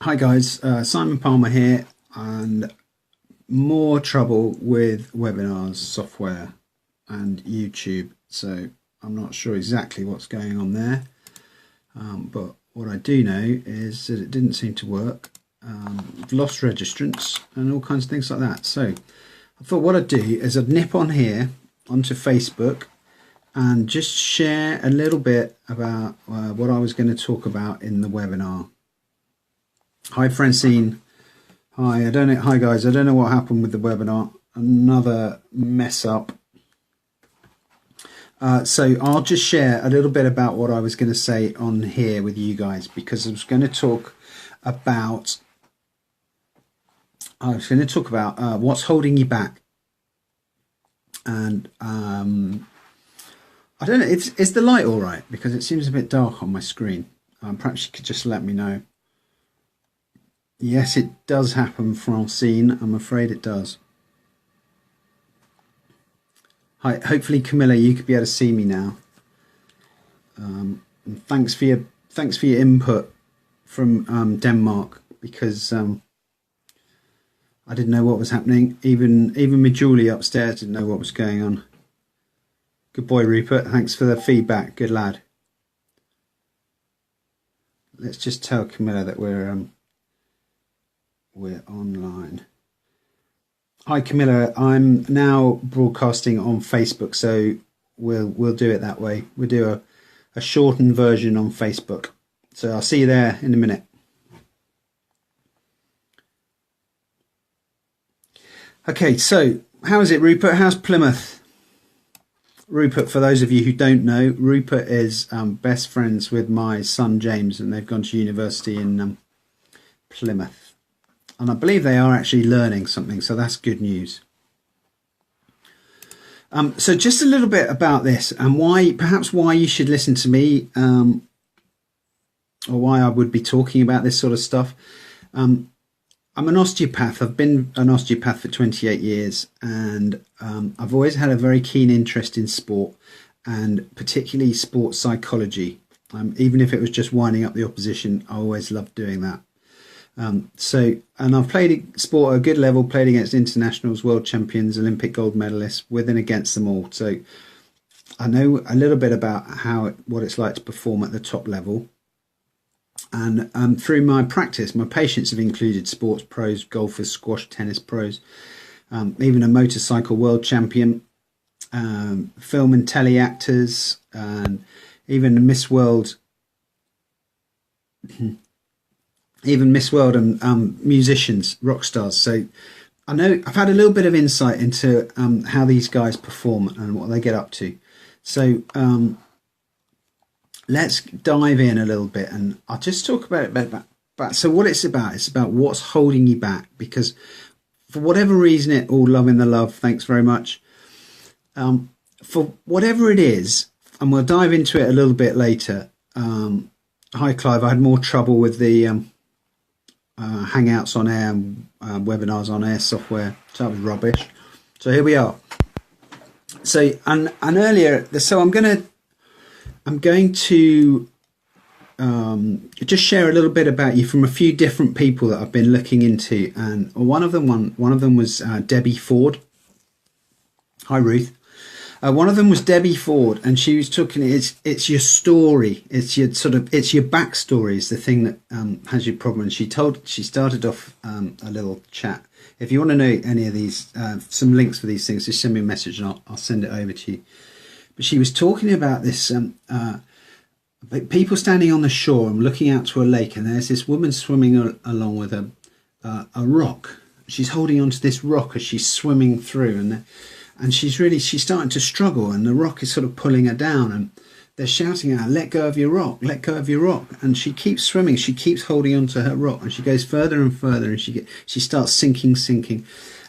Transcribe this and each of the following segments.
Hi guys, Simon Palmer here, and more trouble with webinars, software, and YouTube. So I'm not sure exactly what's going on there, but what I do know is that it didn't seem to work. I've lost registrants and all kinds of things like that. So I thought what I'd do is I'd nip on here onto Facebook and just share a little bit about what I was going to talk about in the webinar. Hi Francine. Hi, hi guys. I don't know what happened with the webinar. Another mess up. So I'll just share a little bit about what I was going to say on here with you guys, because I was going to talk about what's holding you back. And I don't know, is the light all right? Because it seems a bit dark on my screen. Perhaps you could just let me know. Yes, it does happen, Francine. I'm afraid it does. Hi, hopefully Camilla, you could be able to see me now. And thanks for your input from Denmark, because I didn't know what was happening. Even my Julie upstairs didn't know what was going on. Good boy, Rupert. Thanks for the feedback. Good lad. Let's just tell Camilla that we're online. Hi Camilla, I'm now broadcasting on Facebook, so we'll do it that way. We'll do a shortened version on Facebook. So I'll see you there in a minute. Okay, so how is it, Rupert? How's Plymouth? Rupert, for those of you who don't know, Rupert is best friends with my son James, and they've gone to university in Plymouth. And I believe they are actually learning something, so that's good news. So just a little bit about this, and perhaps why you should listen to me, or why I would be talking about this sort of stuff. I'm an osteopath. I've been an osteopath for 28 years, and I've always had a very keen interest in sport, and particularly sports psychology. Even if it was just winding up the opposition, I always loved doing that. And I've played sport at a good level, played against internationals, world champions, Olympic gold medalists, with and against them all. So I know a little bit about what it's like to perform at the top level. And through my practice, my patients have included sports pros, golfers, squash, tennis pros, even a motorcycle world champion, film and telly actors, and even a Miss World. Even Miss World and musicians, rock stars. So I know I've had a little bit of insight into how these guys perform and what they get up to. So let's dive in a little bit, and I'll just talk about so what it's about what's holding you back, because for whatever reason, it all love in the love. Thanks very much. For whatever it is, and we'll dive into it a little bit later. Hi, Clive. I had more trouble with the Hangouts on air, webinars on air software. So that was rubbish. So here we are. So and earlier, so I'm going to just share a little bit about you from a few different people that I've been looking into, and one of them was Debbie Ford. Hi, Ruth. One of them was Debbie Ford, and she was talking. It's your story. It's your backstory is the thing that has your problem. And she started off a little chat. If you want to know any of these, some links for these things, just send me a message and I'll send it over to you. But she was talking about this people standing on the shore and looking out to a lake, and there's this woman swimming along with a rock. She's holding onto this rock as she's swimming through, and she's starting to struggle, and the rock is sort of pulling her down, and they're shouting at her, let go of your rock, let go of your rock. And she keeps swimming, she keeps holding onto her rock, and she goes further and further, and she starts sinking.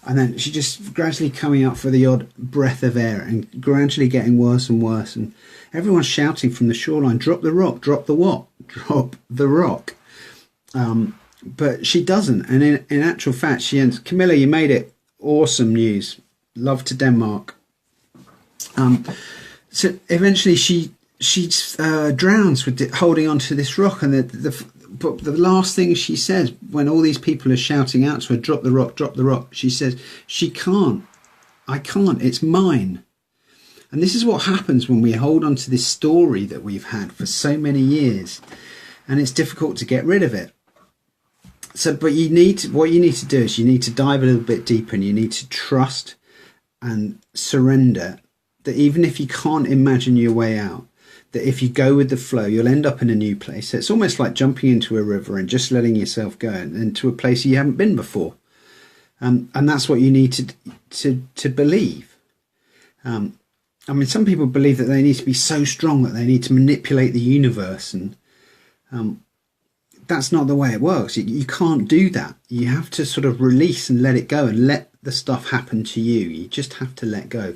And then she just gradually coming up for the odd breath of air, and gradually getting worse and worse. And everyone's shouting from the shoreline, drop the rock, drop the what? Drop the rock. But she doesn't. And in actual fact, she ends. Camilla, you made it. Awesome news. Love to Denmark. So eventually she drowns with holding onto this rock, and but the last thing she says when all these people are shouting out to her, drop the rock, she says, she can't. I can't. It's mine. And this is what happens when we hold on to this story that we've had for so many years, and it's difficult to get rid of it. So, but what you need to do is you need to dive a little bit deeper, and you need to trust and surrender that even if you can't imagine your way out, that if you go with the flow, you'll end up in a new place. It's almost like jumping into a river and just letting yourself go into a place you haven't been before. And that's what you need to believe. I mean, some people believe that they need to be so strong that they need to manipulate the universe, and that's not the way it works. You can't do that. You have to sort of release and let it go and let the stuff happen to you. You just have to let go.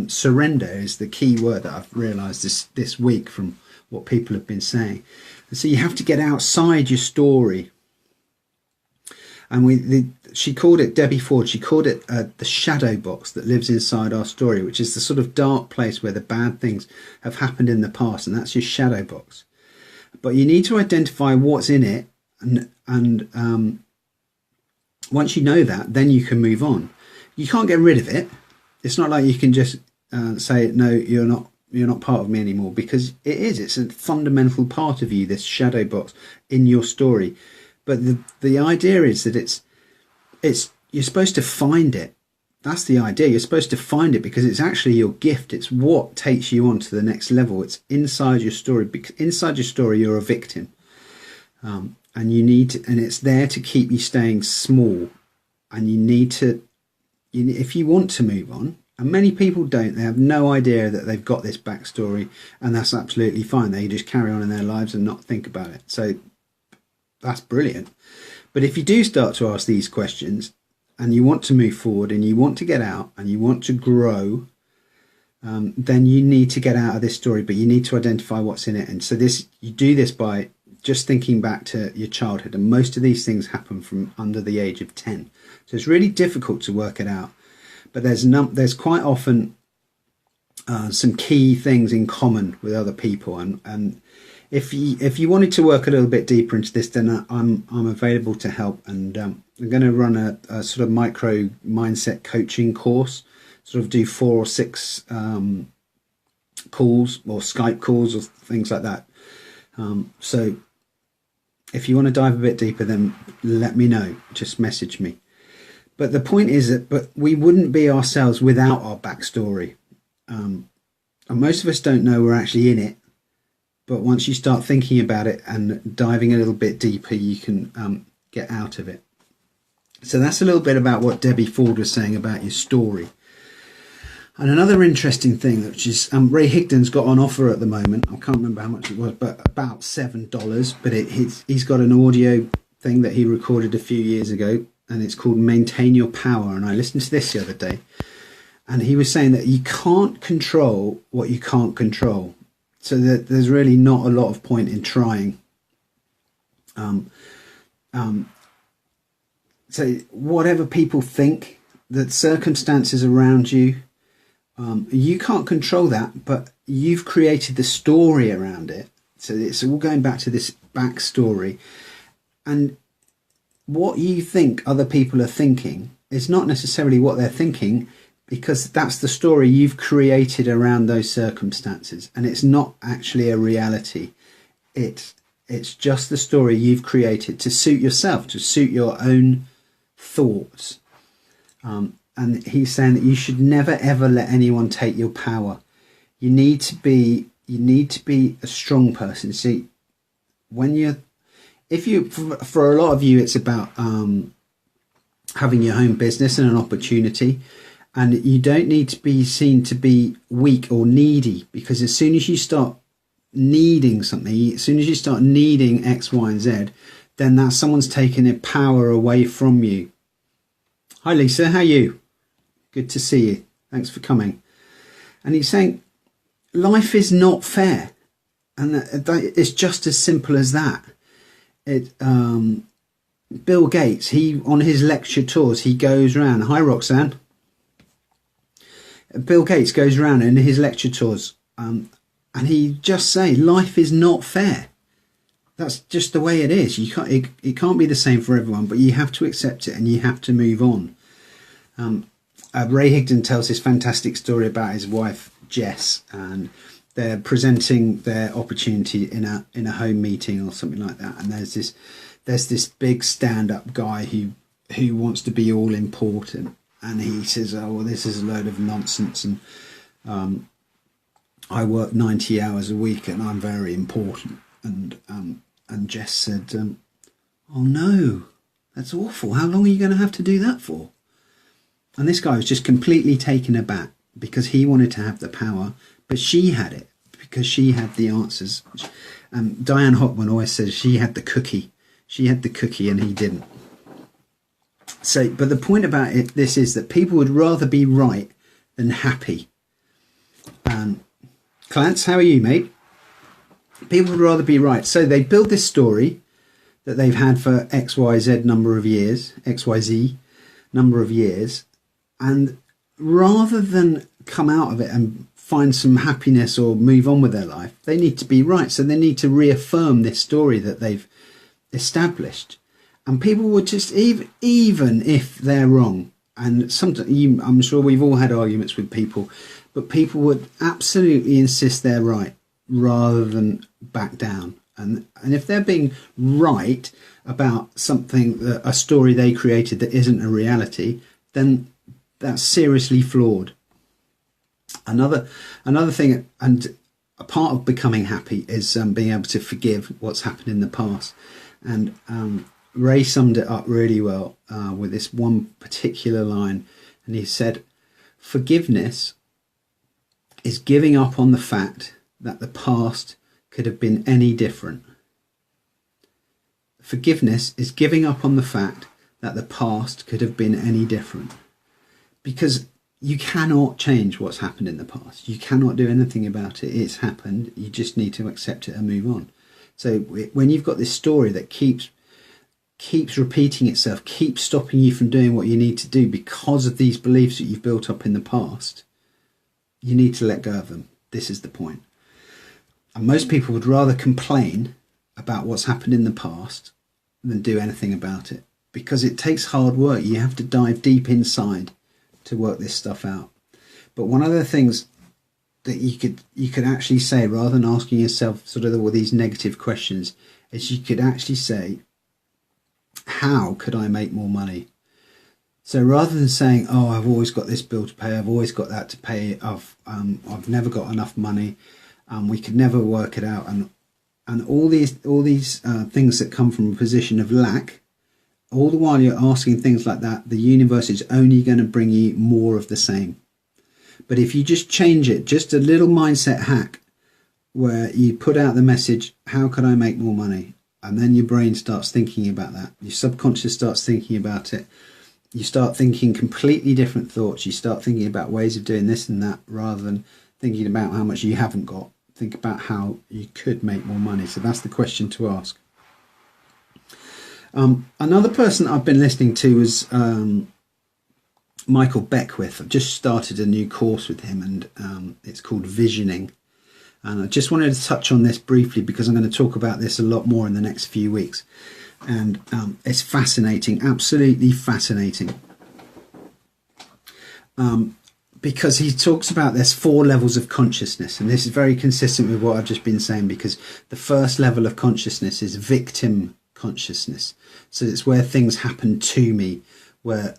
Surrender is the key word that I've realised this week from what people have been saying. And so you have to get outside your story. And she called it, Debbie Ford, she called it the shadow box that lives inside our story, which is the sort of dark place where the bad things have happened in the past, and that's your shadow box. But you need to identify what's in it, and once you know that, then you can move on. You can't get rid of it. It's not like you can just say, no, you're not part of me anymore, because it's a fundamental part of you, this shadow box in your story. But the idea is that it's you're supposed to find it. That's the idea. You're supposed to find it because it's actually your gift. It's what takes you on to the next level. It's inside your story. Because inside your story, you're a victim, and it's there to keep you staying small. And you need to, if you want to move on. And many people don't. They have no idea that they've got this backstory, and that's absolutely fine. They just carry on in their lives and not think about it. So that's brilliant. But if you do start to ask these questions and you want to move forward and you want to get out and you want to grow, then you need to get out of this story, but you need to identify what's in it. And so you do this by just thinking back to your childhood. And most of these things happen from under the age of 10. So it's really difficult to work it out. But there's quite often some key things in common with other people. And if you wanted to work a little bit deeper into this, then I'm available to help. And I'm going to run a sort of micro mindset coaching course, sort of do 4 or 6 calls or Skype calls or things like that. So if you want to dive a bit deeper, then let me know. Just message me. But the point is that we wouldn't be ourselves without our backstory. And most of us don't know we're actually in it. But once you start thinking about it and diving a little bit deeper, you can get out of it. So that's a little bit about what Debbie Ford was saying about your story. And another interesting thing, which is Ray Higdon's got on offer at the moment. I can't remember how much it was, but about $7. But he's got an audio thing that he recorded a few years ago, and it's called Maintain Your Power. And I listened to this the other day, and he was saying that you can't control what you can't control. So that there's really not a lot of point in trying. So whatever people think, the circumstances around you, you can't control that, but you've created the story around it. So it's all going back to this backstory. And what you think other people are thinking is not necessarily what they're thinking, because that's the story you've created around those circumstances, and it's not actually a reality. It's just the story you've created to suit yourself, to suit your own thoughts. And he's saying that you should never ever let anyone take your power. You need to be a strong person. See, for a lot of you, it's about having your own business and an opportunity. And you don't need to be seen to be weak or needy, because as soon as you start needing something, as soon as you start needing X, Y, and Z, then that's someone's taking their power away from you. Hi, Lisa. How are you? Good to see you. Thanks for coming. And he's saying life is not fair. And it's just as simple as that. Bill Gates, on his lecture tours, he goes around. Hi, Roxanne. Bill Gates goes around in his lecture tours, and he just say life is not fair. that's just the way it is. You can't, it can't be the same for everyone, but you have to accept it and you have to move on. Ray Higdon tells this fantastic story about his wife Jess, and they're presenting their opportunity in a home meeting or something like that, and there's this big stand-up guy who wants to be all important, and he says, oh well, this is a load of nonsense, and I work 90 hours a week and I'm very important. And Jess said, oh no, that's awful, how long are you going to have to do that for? And this guy was just completely taken aback, because he wanted to have the power, but she had it, because she had the answers. Diane Hockman always says she had the cookie. She had the cookie and he didn't. So, but the point about this is that people would rather be right than happy. Clance, how are you, mate? People would rather be right. So they build this story that they've had for XYZ number of years, XYZ number of years, and rather than come out of it and find some happiness or move on with their life, they need to be right. So they need to reaffirm this story that they've established. And people would just, even if they're wrong, and sometimes I'm sure we've all had arguments with people, but people would absolutely insist they're right rather than back down. And if they're being right about something, a story they created that isn't a reality, then that's seriously flawed. Another thing, and a part of becoming happy, is being able to forgive what's happened in the past. And Ray summed it up really well with this one particular line, and he said, forgiveness is giving up on the fact that the past could have been any different. Forgiveness is giving up on the fact that the past could have been any different. Because you cannot change what's happened in the past. You cannot do anything about it. It's happened. You just need to accept it and move on. So when you've got this story that keeps repeating itself, keeps stopping you from doing what you need to do because of these beliefs that you've built up in the past, you need to let go of them. This is the point. And most people would rather complain about what's happened in the past than do anything about it, because it takes hard work. You have to dive deep inside to work this stuff out. But one of the things that you could actually say, rather than asking yourself sort of all these negative questions, is you could actually say, how could I make more money? So rather than saying, oh, I've always got this bill to pay, I've always got that to pay, I've never got enough money, we could never work it out, and all these things that come from a position of lack, all the while you're asking things like that, the universe is only going to bring you more of the same. But if you just change it, just a little mindset hack, where you put out the message, how can I make more money? And then your brain starts thinking about that. Your subconscious starts thinking about it. You start thinking completely different thoughts. You start thinking about ways of doing this and that, rather than thinking about how much you haven't got. Think about how you could make more money. So that's the question to ask. Another person I've been listening to is Michael Beckwith. I've just started a new course with him, and it's called Visioning. And I just wanted to touch on this briefly because I'm going to talk about this a lot more in the next few weeks. And it's fascinating, absolutely fascinating. Because he talks about there's 4 levels of consciousness. And this is very consistent with what I've just been saying, because the first level of consciousness is victim consciousness. So it's where things happen to me, where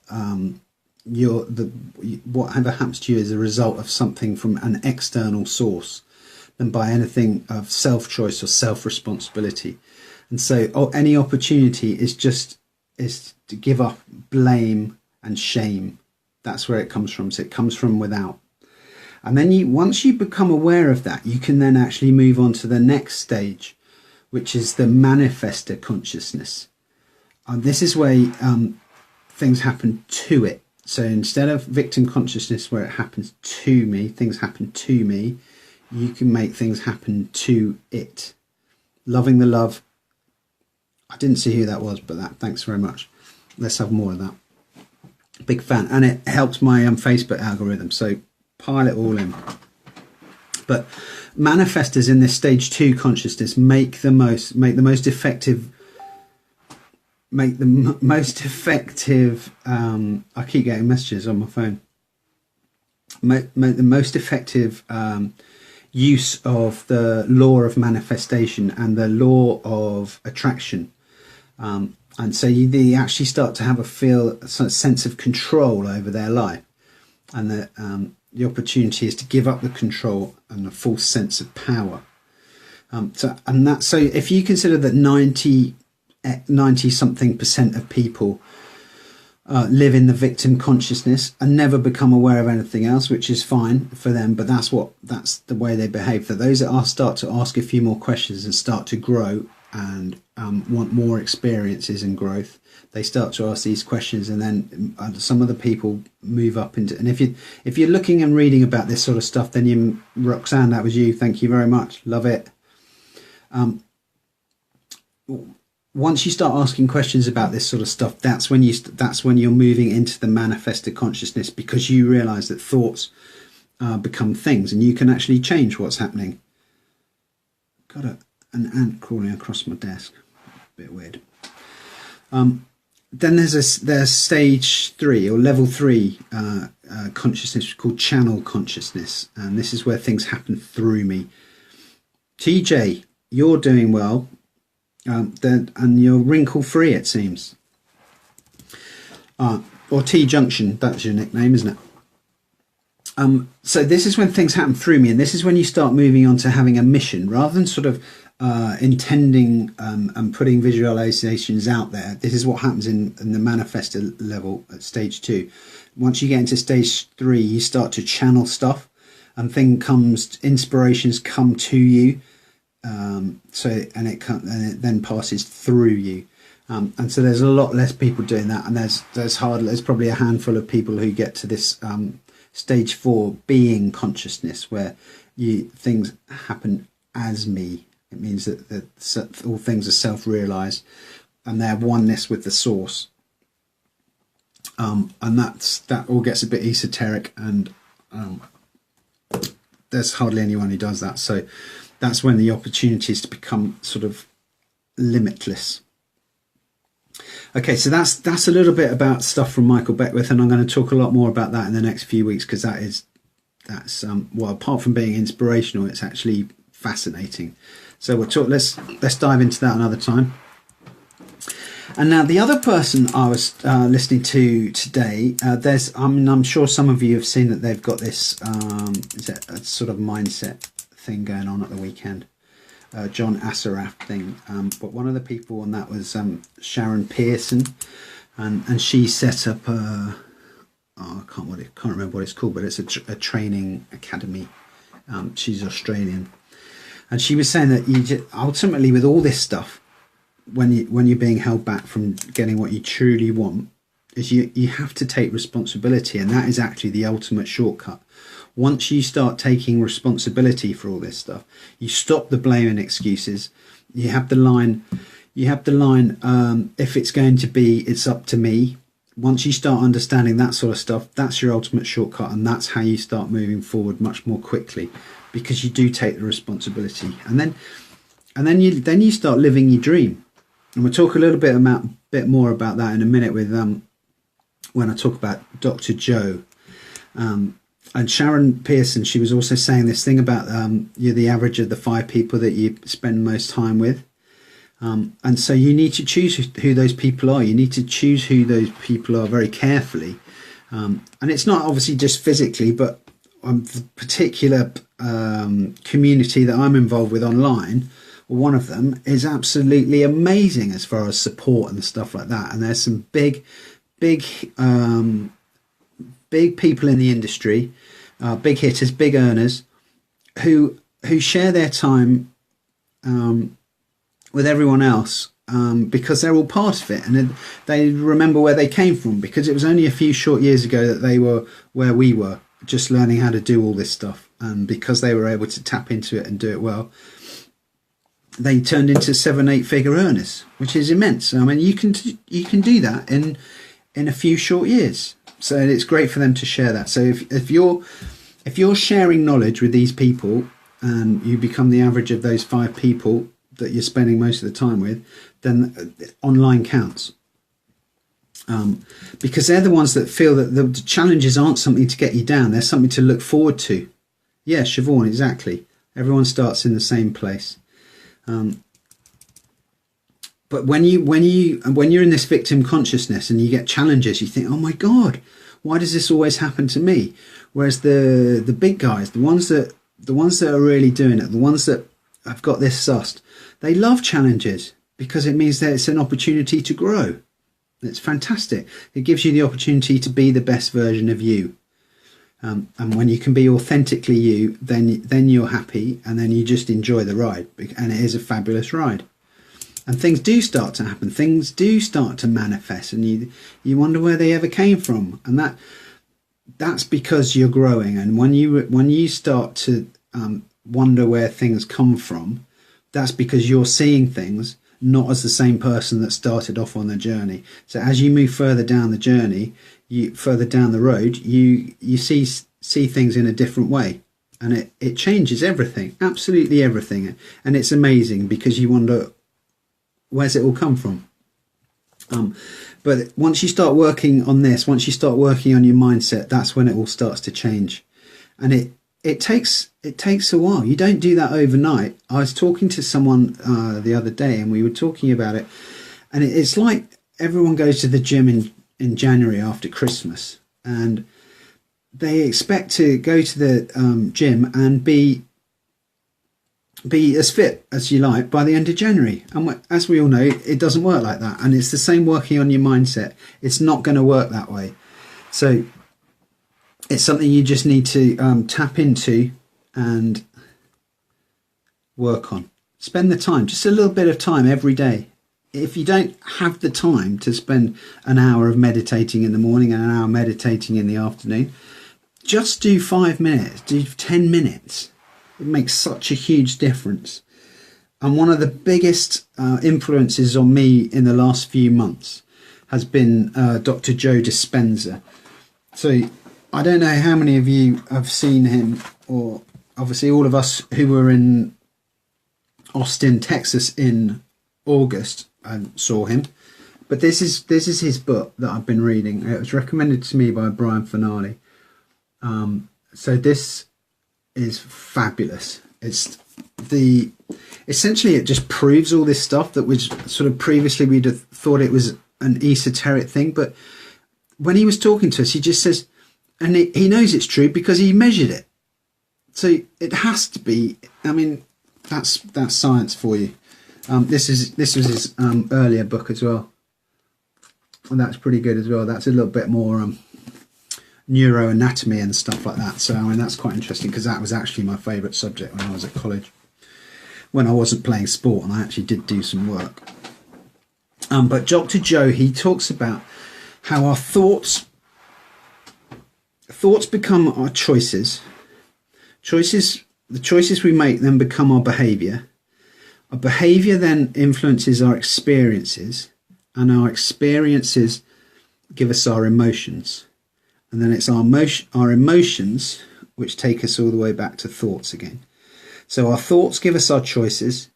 whatever happens to you is a result of something from an external source, than by anything of self-choice or self-responsibility. And so any opportunity is to give up blame and shame. That's where it comes from. So it comes from without. And then once you become aware of that, you can then actually move on to the next stage, which is the manifester consciousness. And this is where things happen to it. So instead of victim consciousness, where it happens to me, things happen to me, you can make things happen to it. Loving the love. I didn't see who that was, but thanks very much. Let's have more of that. Big fan. And it helps my Facebook algorithm. So pile it all in. But manifestors in this stage 2 consciousness make the most effective. I keep getting messages on my phone. Make the most effective use of the law of manifestation and the law of attraction. And so they actually start to have a sense of control over their life. And the opportunity is to give up the control and a false sense of power. So if you consider that 90 something % of people live in the victim consciousness and never become aware of anything else, which is fine for them, but that's the way they behave. For those that start to ask a few more questions and start to grow and want more experiences and growth, they start to ask these questions, and then some of the people move up into. And if you're looking and reading about this sort of stuff, then Roxanne, that was you. Thank you very much. Love it. Once you start asking questions about this sort of stuff, that's when you're moving into the manifested consciousness, because you realize that thoughts become things, and you can actually change what's happening. Got an ant crawling across my desk. A bit weird. Then there's stage 3 or level 3 consciousness called channel consciousness, and this is where things happen through me. TJ, you're doing well. And you're wrinkle free, it seems. Or T Junction, that's your nickname, isn't it? So this is when things happen through me, and this is when you start moving on to having a mission, rather than sort of intending and putting visualizations out there. This is what happens in the manifestor level at stage 2. Once you get into stage 3, you start to channel stuff, and inspirations come to you. It then passes through you, and so there's a lot less people doing that, and there's probably a handful of people who get to this stage 4 being consciousness, where things happen as me. It means that all things are self-realized, and they're oneness with the source. And that all gets a bit esoteric, and there's hardly anyone who does that. So that's when the opportunity is to become sort of limitless. Okay, so that's a little bit about stuff from Michael Beckwith, and I'm going to talk a lot more about that in the next few weeks, because that's apart from being inspirational, it's actually fascinating. So let's dive into that another time. And now the other person I was listening to today, I'm sure some of you have seen that they've got this is it a sort of mindset thing going on at the weekend, John Assaraf thing, but one of the people on that was Sharon Pearson, and she set up I can't remember what it's called, but it's a training academy. She's Australian, and she was saying that ultimately with all this stuff, when you're being held back from getting what you truly want, is you have to take responsibility, and that is actually the ultimate shortcut. Once you start taking responsibility for all this stuff, you stop the blame and excuses. You have the line, if it's going to be, it's up to me. Once you start understanding that sort of stuff, that's your ultimate shortcut, and that's how you start moving forward much more quickly, because you do take the responsibility, and then you start living your dream. And we'll talk a little bit more about that in a minute with when I talk about Dr. Joe. And Sharon Pearson, she was also saying this thing about you're the average of the 5 people that you spend most time with. And so you need to choose who those people are. You need to choose who those people are very carefully. And it's not obviously just physically, but the particular community that I'm involved with online, one of them is absolutely amazing as far as support and stuff like that. And there's some big people in the industry, big hitters, big earners, who share their time with everyone else, because they're all part of it, and they remember where they came from, because it was only a few short years ago that they were where we were, just learning how to do all this stuff, and because they were able to tap into it and do it well, they turned into 7-8 figure earners, which is immense. I mean, you can do that in a few short years. So it's great for them to share that. So if you're sharing knowledge with these people, and you become the average of those 5 people that you're spending most of the time with, then online counts. Because they're the ones that feel that the challenges aren't something to get you down, they're something to look forward to. Yeah, Siobhan, exactly. Everyone starts in the same place. But when you're in this victim consciousness and you get challenges, you think, oh my God, why does this always happen to me? Whereas the big guys, the ones that are really doing it, the ones that have got this sussed, they love challenges because it means that it's an opportunity to grow. It's fantastic. It gives you the opportunity to be the best version of you. And when you can be authentically you, then you're happy, and then you just enjoy the ride. And it is a fabulous ride. And things do start to happen. Things do start to manifest, and you wonder where they ever came from. And that's because you're growing. And when you start to wonder where things come from, that's because you're seeing things not as the same person that started off on the journey. So as you move further down the journey, further down the road, you see things in a different way, and it changes everything, absolutely everything. And it's amazing because you wonder, where's it all come from? But once you start working on this, once you start working on your mindset, that's when it all starts to change. And it takes a while. You don't do that overnight. I was talking to someone the other day, and we were talking about it, and it's like everyone goes to the gym in January after Christmas, and they expect to go to the gym and be as fit as you like by the end of January. And as we all know, it doesn't work like that. And it's the same working on your mindset. It's not going to work that way. So it's something you just need to tap into and work on. Spend the time, just a little bit of time every day. If you don't have the time to spend an hour of meditating in the morning and an hour meditating in the afternoon, just do 5 minutes, do 10 minutes. It makes such a huge difference. And one of the biggest influences on me in the last few months has been Dr. Joe Dispenza. So I don't know how many of you have seen him, or obviously all of us who were in Austin, Texas in August saw him. But this is his book that I've been reading. It was recommended to me by Brian Finale. So this is fabulous. Essentially it just proves all this stuff that was sort of previously we'd have thought it was an esoteric thing. But when he was talking to us, he just says, and he knows it's true because he measured it. So it has to be. I mean, that's science for you. This was his earlier book as well, and that's pretty good as well. That's a little bit more neuroanatomy and stuff like that. So I mean, that's quite interesting because that was actually my favourite subject when I was at college, when I wasn't playing sport and I actually did do some work. But Dr. Joe, he talks about how our thoughts become our choices. The choices we make then become our behaviour. Our behaviour then influences our experiences, and our experiences give us our emotions. And then it's our emotions which take us all the way back to thoughts again. So our thoughts give us our choices.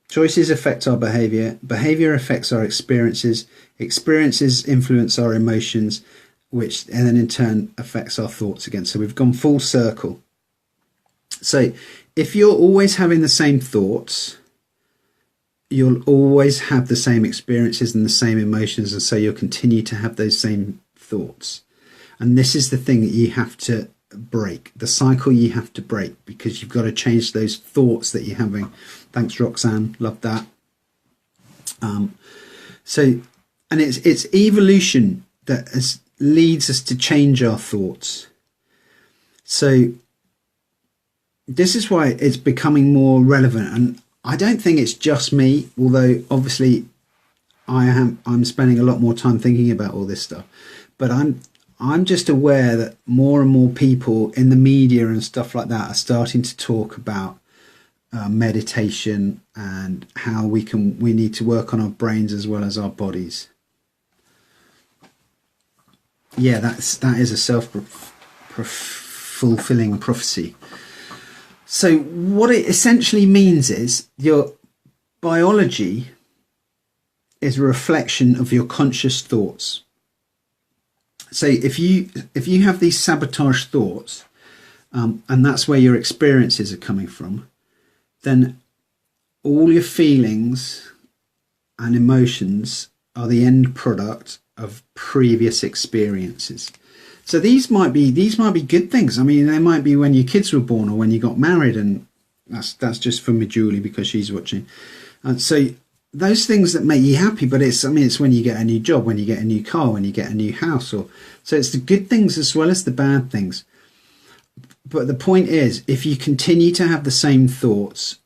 Choices affect our behaviour. Behaviour affects our experiences. Experiences influence our emotions, which and then in turn affects our thoughts again. So we've gone full circle. So if you're always having the same thoughts, you'll always have the same experiences and the same emotions, and so you'll continue to have those same thoughts. And this is the thing that you have to break, the cycle you have to break, because you've got to change those thoughts that you're having. Thanks, Roxanne. Love that. And it's evolution that leads us to change our thoughts. So this is why it's becoming more relevant. And I don't think it's just me, although obviously I'm spending a lot more time thinking about all this stuff. But I'm just aware that more and more people in the media and stuff like that are starting to talk about meditation and how we need to work on our brains as well as our bodies. Yeah, that is a self-fulfilling prophecy. So what it essentially means is your biology is a reflection of your conscious thoughts. So if you have these sabotage thoughts, and that's where your experiences are coming from, then all your feelings and emotions are the end product of previous experiences. So these might be good things. I mean, they might be when your kids were born or when you got married, and that's just for me, Julie, because she's watching. So those things that make you happy, but it's when you get a new job, when you get a new car, when you get a new house, or so it's the good things as well as the bad things. But the point is, if you continue to have the same thoughts,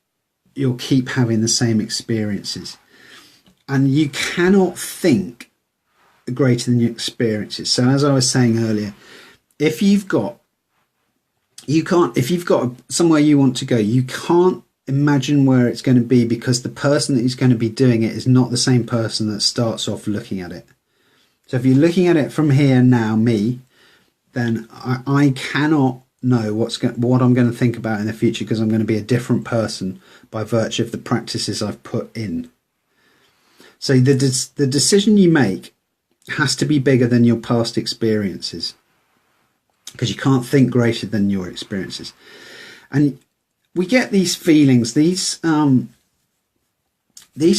you'll keep having the same experiences, and you cannot think greater than your experiences. So as I was saying earlier, if you've got somewhere you want to go, you can't imagine where it's going to be, because the person that is going to be doing it is not the same person that starts off looking at it. So if you're looking at it from here now, me, then I cannot know what I'm going to think about in the future, because I'm going to be a different person by virtue of the practices I've put in. So the decision you make has to be bigger than your past experiences, because you can't think greater than your experiences. And we get these feelings, these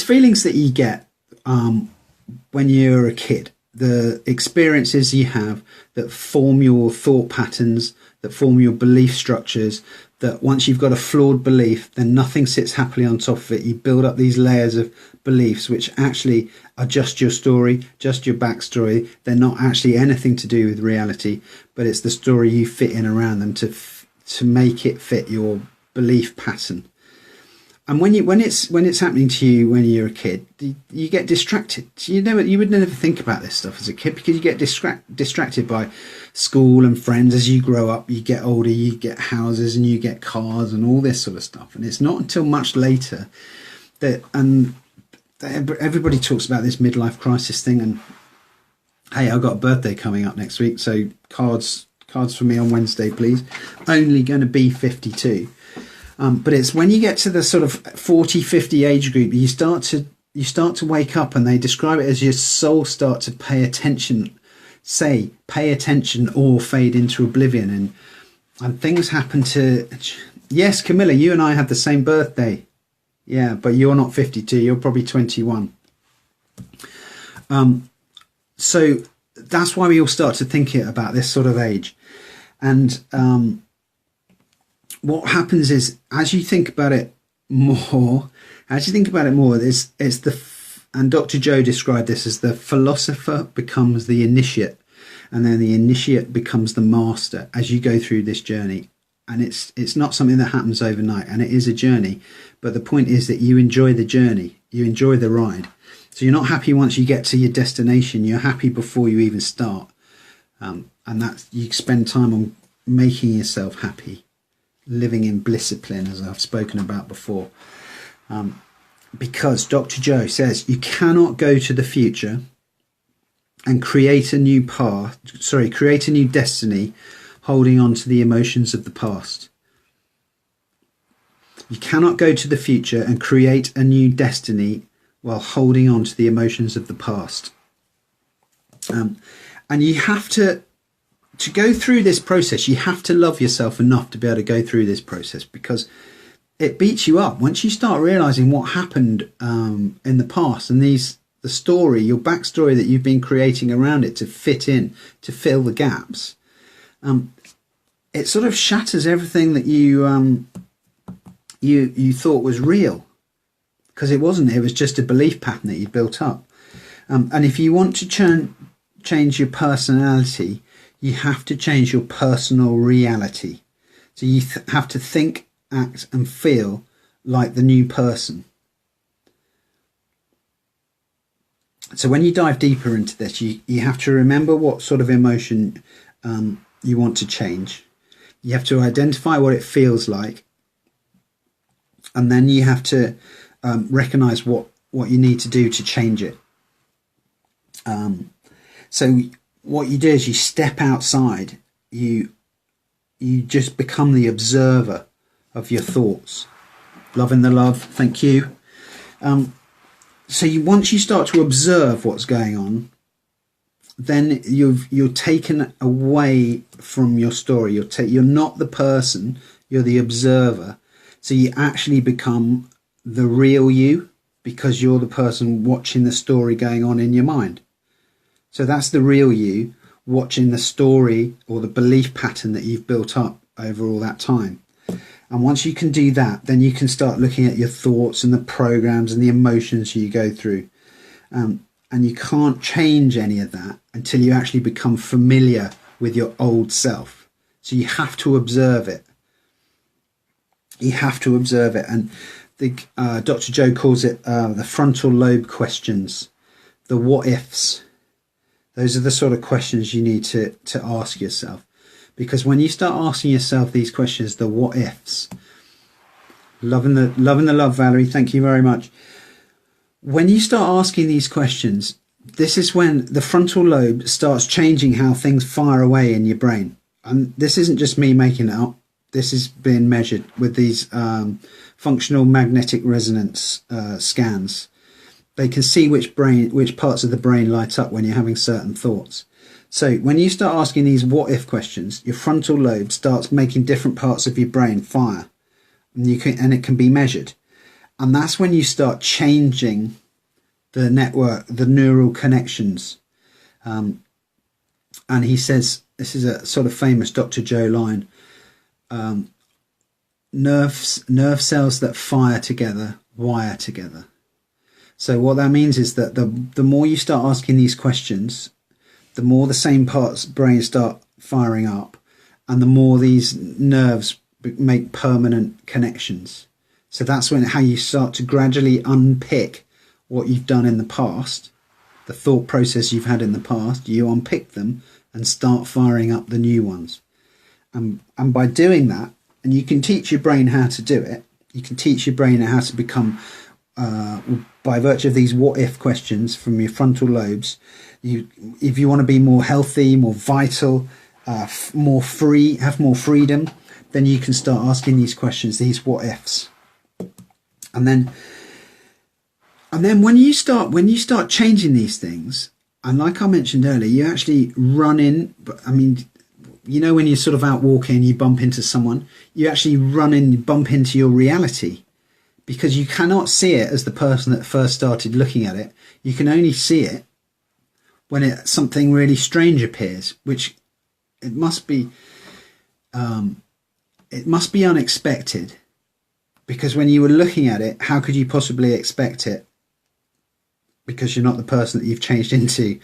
feelings that you get when you're a kid, the experiences you have that form your thought patterns, that form your belief structures, that once you've got a flawed belief, then nothing sits happily on top of it. You build up these layers of beliefs which actually are just your story, just your backstory. They're not actually anything to do with reality, but it's the story you fit in around them to make it fit your belief pattern. And when it's happening to you when you're a kid, you get distracted. You would never think about this stuff as a kid, because you get distracted by school and friends. As you grow up, you get older, you get houses and you get cars and all this sort of stuff. And it's not until much later that everybody talks about this midlife crisis thing. And hey, I've got a birthday coming up next week, so cards for me on Wednesday, please. Only going to be 52. But it's when you get to the sort of 40, 50 age group, you start to wake up, and they describe it as your soul start to pay attention or fade into oblivion. And things happen to, yes, Camilla, you and I had the same birthday. Yeah, but you're not 52, you're probably 21. So that's why we all start to think about this sort of age. And what happens is, as you think about it more, and Dr. Joe described this as the philosopher becomes the initiate, and then the initiate becomes the master as you go through this journey. And it's not something that happens overnight, and it is a journey. But the point is that you enjoy the journey, you enjoy the ride. So you're not happy once you get to your destination, you're happy before you even start. And that you spend time on making yourself happy, living in blisscipline, as I've spoken about before. Because Dr. Joe says you cannot go to the future and create a new destiny holding on to the emotions of the past. You cannot go to the future and create a new destiny while holding on to the emotions of the past. And you have to go through this process, you have to love yourself enough to be able to go through this process, because it beats you up. Once you start realizing what happened in the past, and the story, your backstory that you've been creating around it to fit in, to fill the gaps, it sort of shatters everything that you thought was real, because it wasn't. It was just a belief pattern that you built up. And if you want to change your personality, you have to change your personal reality. So you have to think, act and feel like the new person. So when you dive deeper into this, you have to remember what sort of emotion you want to change. You have to identify what it feels like. And then you have to recognize what you need to do to change it. So what you do is you step outside, you just become the observer of your thoughts. Loving the love, thank you. So once you start to observe what's going on, then you're taken away from your story. You're not the person, you're the observer. So you actually become the real you, because you're the person watching the story going on in your mind. So that's the real you, watching the story or the belief pattern that you've built up over all that time. And once you can do that, then you can start looking at your thoughts and the programs and the emotions you go through. And you can't change any of that until you actually become familiar with your old self. So you have to observe it. You have to observe it. And Dr. Joe calls it the frontal lobe questions, the what ifs. Those are the sort of questions you need to ask yourself. Because when you start asking yourself these questions, the what ifs, loving the love, Valerie, thank you very much. When you start asking these questions, this is when the frontal lobe starts changing how things fire away in your brain. And this isn't just me making it up. This is being measured with these functional magnetic resonance scans. They can see which parts of the brain light up when you're having certain thoughts. So when you start asking these what if questions, your frontal lobe starts making different parts of your brain fire, and it can be measured. And that's when you start changing the network, the neural connections. And he says, this is a sort of famous Dr. Joe line, nerve cells that fire together wire together. So what that means is that the more you start asking these questions, the more the same parts brain start firing up, and the more these nerves make permanent connections. So that's how you start to gradually unpick what you've done in the past, the thought process you've had in the past. You unpick them and start firing up the new ones. And by doing that, and you can teach your brain how to do it, you can teach your brain how to become, by virtue of these what if questions from your frontal lobes, if you want to be more healthy, more vital, more free, have more freedom, then you can start asking these questions, these what ifs. And then when you start changing these things, and like I mentioned earlier, you actually run in. I mean, you know, when you're sort of out walking, you bump into someone, you actually bump into your reality, because you cannot see it as the person that first started looking at it. You can only see it when something really strange appears, which it must be unexpected. Because when you were looking at it, how could you possibly expect it? Because you're not the person that you've changed into.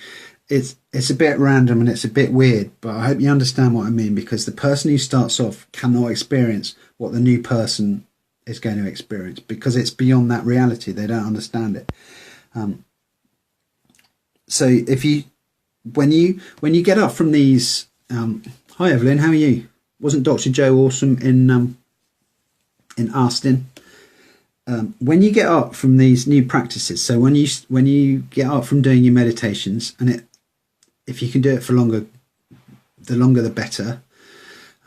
It's a bit random and it's a bit weird, but I hope you understand what I mean, because the person who starts off cannot experience what the new person is going to experience, because it's beyond that reality. They don't understand it. So when you get up from these, hi Evelyn, how are you? Wasn't Dr. Joe awesome in Austin? When you get up from these new practices, so when you get up from doing your meditations, and if you can do it for longer, the longer the better.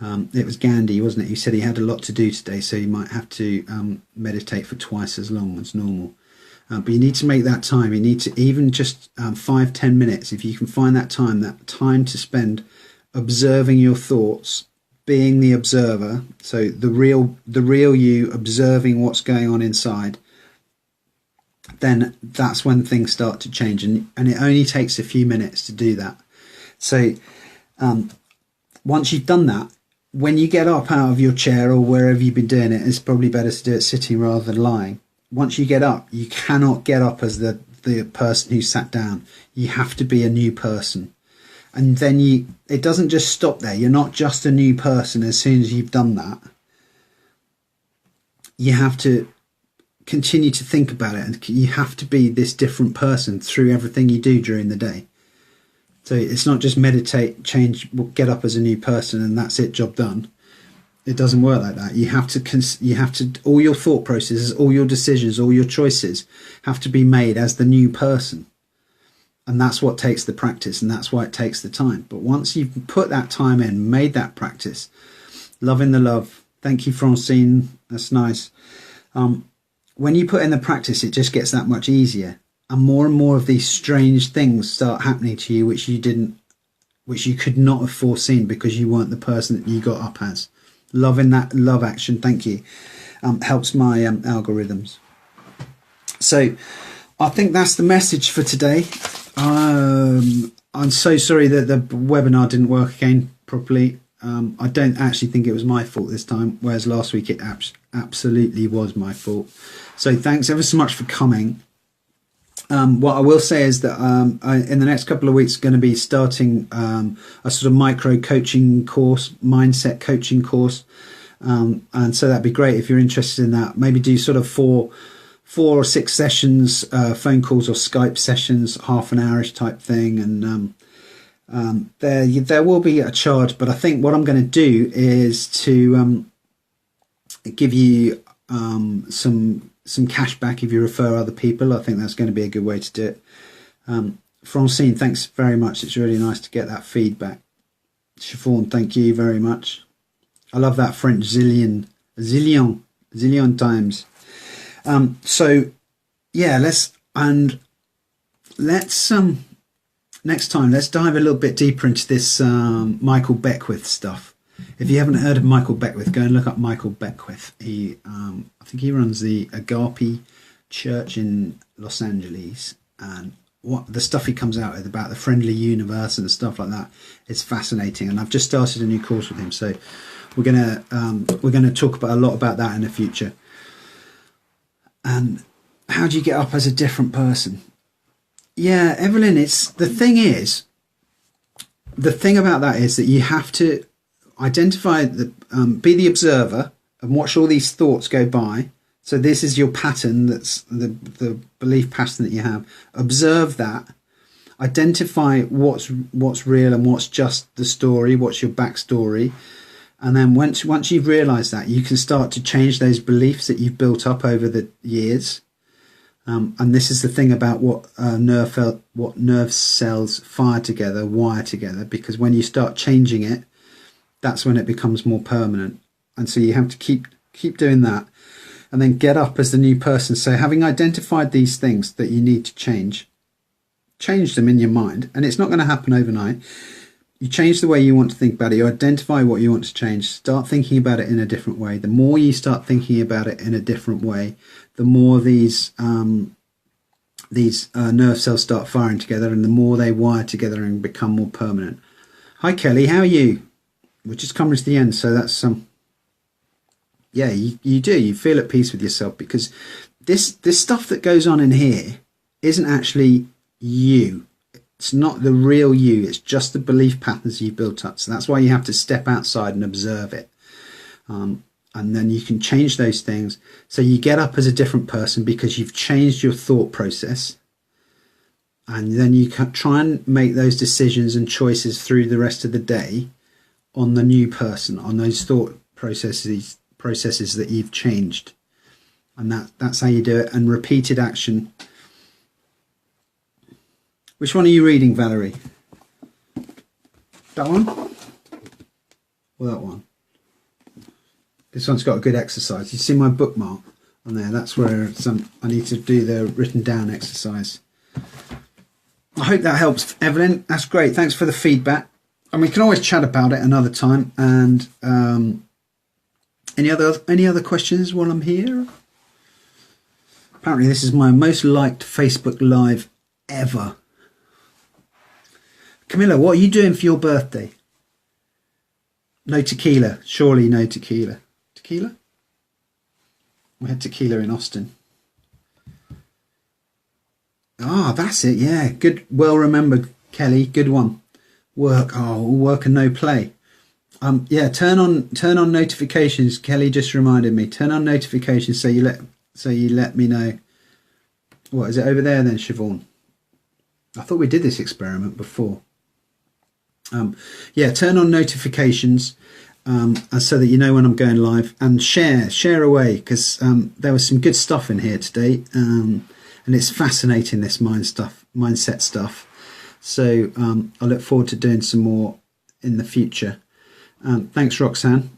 It was Gandhi, wasn't it? He said he had a lot to do today, so you might have to meditate for twice as long as normal. But you need to make that time. You need to, even just 5-10 minutes, if you can find that time to spend observing your thoughts, being the observer. So the real you, observing what's going on inside. Then that's when things start to change, and it only takes a few minutes to do that. So once you've done that, when you get up out of your chair or wherever you've been doing it, it's probably better to do it sitting rather than lying. Once you get up, you cannot get up as the person who sat down. You have to be a new person. And then it doesn't just stop there. You're not just a new person as soon as you've done that. You have to continue to think about it, and you have to be this different person through everything you do during the day. So it's not just meditate, change, get up as a new person, and that's it, job done. It doesn't work like that. You have to, all your thought processes, all your decisions, all your choices have to be made as the new person. And that's what takes the practice, and that's why it takes the time. But once you've put that time in, made that practice, loving the love, Thank you, Francine. That's nice. When you put in the practice, it just gets that much easier, and more of these strange things start happening to you, which you could not have foreseen because you weren't the person that you got up as. Loving that love action. Thank you. Helps my algorithms. So I think that's the message for today. I'm so sorry that the webinar didn't work again properly. I don't actually think it was my fault this time, whereas last week it absolutely was my fault. So thanks ever so much for coming. What I will say is that in the next couple of weeks, going to be starting a sort of micro coaching course, mindset coaching course. And so that'd be great if you're interested in that. Maybe do sort of four or six sessions, phone calls or Skype sessions, half an hourish type thing. And there will be a charge, but I think what I'm going to do is to give you some cash back if you refer other people. I think that's going to be a good way to do it. Francine, thanks very much. It's really nice to get that feedback. Siobhan, thank you very much. I love that French zillion times. So yeah, let's next time let's dive a little bit deeper into this Michael Beckwith stuff. If you haven't heard of Michael Beckwith, go and look up Michael Beckwith. He I think he runs the Agape Church in Los Angeles, and what the stuff he comes out with about the friendly universe and stuff like that, it's fascinating. And I've just started a new course with him, so we're gonna talk about a lot about that in the future. And how do you get up as a different person? Yeah, Evelyn, the thing about that is that you have to identify be the observer and watch all these thoughts go by. So this is your pattern, that's the belief pattern that you have. Observe that, identify what's real and what's just the story, what's your backstory. And then once you've realized that, you can start to change those beliefs that you've built up over the years. And this is the thing about what nerve cells wire together, because when you start changing it, that's when it becomes more permanent. And so you have to keep doing that, and then get up as the new person. So having identified these things that you need to change them in your mind, and it's not going to happen overnight. You change the way you want to think about it. You identify what you want to change. Start thinking about it in a different way. The more you start thinking about it in a different way, the more these nerve cells start firing together, and the more they wire together and become more permanent. Hi, Kelly. How are you? We're just coming to the end, so that's yeah, you do. You feel at peace with yourself, because this stuff that goes on in here isn't actually you. It's not the real you. It's just the belief patterns you've built up. So that's why you have to step outside and observe it. And then you can change those things. So you get up as a different person because you've changed your thought process. And then you can try and make those decisions and choices through the rest of the day on the new person, on those thought processes that you've changed. And that's how you do it. And repeated action. Which one are you reading, Valerie? That one? Or that one? This one's got a good exercise. You see my bookmark on there? That's where I need to do the written down exercise. I hope that helps, Evelyn. That's great. Thanks for the feedback. And we can always chat about it another time. And any other questions while I'm here? Apparently this is my most liked Facebook Live ever. Camilla, what are you doing for your birthday? No tequila. Surely no tequila. Tequila? We had tequila in Austin. Ah, that's it. Yeah, good. Well remembered, Kelly. Good one. Work. Oh, work and no play. Yeah, turn on notifications. Kelly just reminded me. Turn on notifications so you let me know. What is it over there then, Siobhan? I thought we did this experiment before. Yeah, turn on notifications so that you know when I'm going live, and share away, because there was some good stuff in here today, and it's fascinating, this mindset stuff. So I look forward to doing some more in the future. Thanks, Roxanne.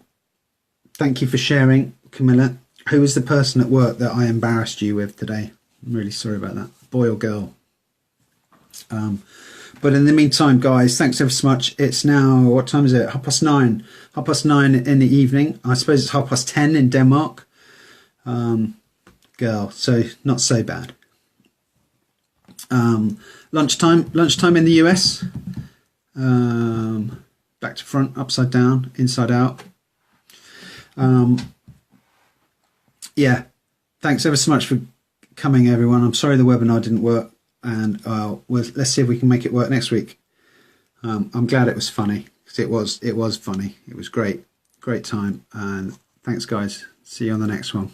Thank you for sharing, Camilla. Who was the person at work that I embarrassed you with today? I'm really sorry about that, boy or girl. But in the meantime, guys, thanks ever so much. It's now, what time is it? 9:30. 9:30 in the evening. I suppose it's 10:30 in Denmark. Girl, so not so bad. Lunchtime in the US. Back to front, upside down, inside out. Yeah, thanks ever so much for coming, everyone. I'm sorry the webinar didn't work, and let's see if we can make it work next week. I'm glad it was funny, because it was funny. It was great time, and thanks, guys. See you on the next one.